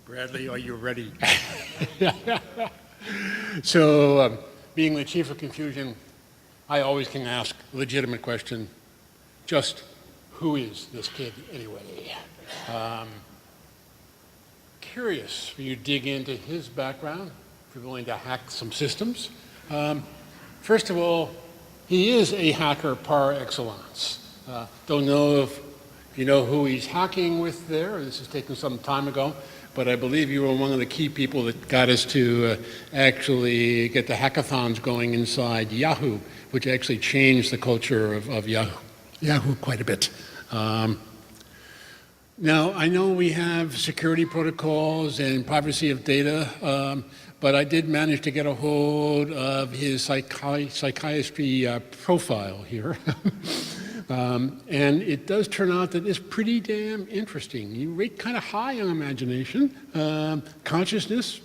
Bradley, are you ready? So, being the chief of confusion, I always can ask a legitimate question, just who is this kid anyway? Curious for you to dig into his background, if you're willing to hack some systems. First of all, he is a hacker par excellence. Don't know if you know who he's hacking with there. This is taken some time ago, but I believe you were one of the key people that got us to actually get the hackathons going inside Yahoo, which actually changed the culture of Yahoo quite a bit. Now, I know we have security protocols and privacy of data, but I did manage to get a hold of his psychiatry profile here. And it does turn out that it's pretty damn interesting. You rate kind of high on imagination, consciousness,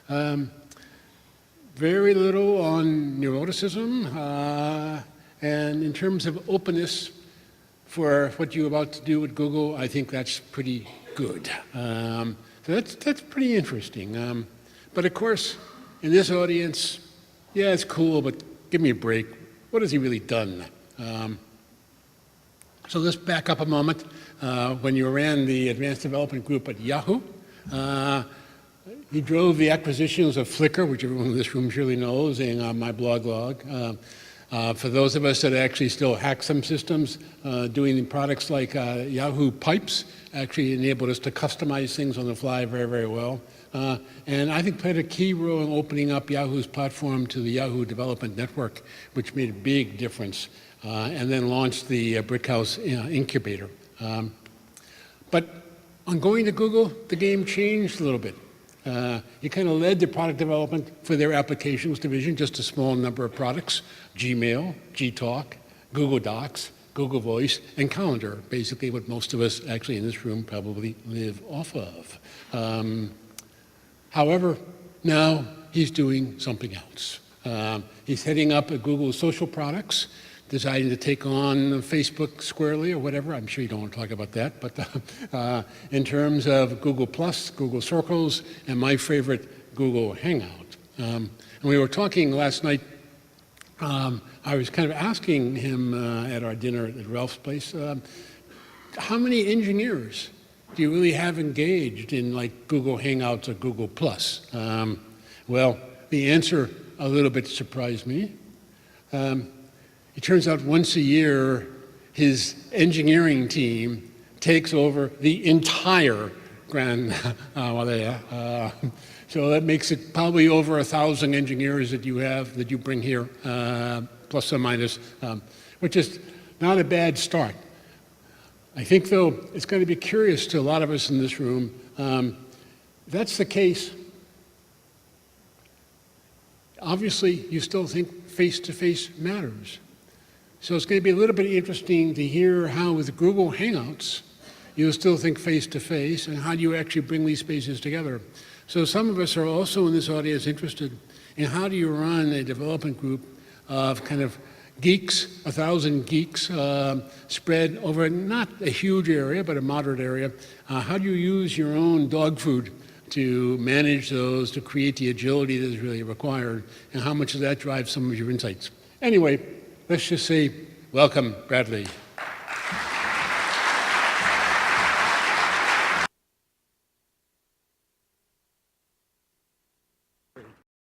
very little on neuroticism, and in terms of openness for what you're about to do with Google, I think that's pretty good. So that's pretty interesting. But of course, in this audience, yeah, it's cool, but give me a break. What has he really done? So let's back up a moment. When you ran the advanced development group at Yahoo, he drove the acquisitions of Flickr, which everyone in this room surely knows, and my blog log. For those of us that actually still hack some systems, doing products like Yahoo Pipes actually enabled us to customize things on the fly very, very well. And I think played a key role in opening up Yahoo's platform to the Yahoo Development Network, which made a big difference, and then launched the Brickhouse Incubator. But on going to Google, the game changed a little bit. He kind of led the product development for their applications division, just a small number of products: Gmail, Gtalk, Google Docs, Google Voice, and Calendar, basically what most of us actually in this room probably live off of. However, now he's doing something else. He's heading up at Google social products, deciding to take on Facebook squarely or whatever. I'm sure you don't want to talk about that, but in terms of Google+, Google Circles, and my favorite, Google Hangout. And we were talking last night, I was kind of asking him at our dinner at Ralph's place, how many engineers do you really have engaged in like Google Hangouts or Google+? Well, the answer a little bit surprised me. It turns out once a year, his engineering team takes over the entire Grand Himalaya. So that makes it probably over 1,000 engineers that you have, that you bring here, plus or minus, which is not a bad start. I think, though, it's going to be curious to a lot of us in this room. If that's the case, obviously, you still think face-to-face matters. So it's going to be a little bit interesting to hear how with Google Hangouts, you still think face-to-face, and how do you actually bring these spaces together. So some of us are also in this audience interested in how do you run a development group of kind of geeks, 1,000 geeks, spread over not a huge area, but a moderate area. How do you use your own dog food to manage those, to create the agility that is really required, and how much does that drive some of your insights? Anyway, let's just say, welcome, Bradley.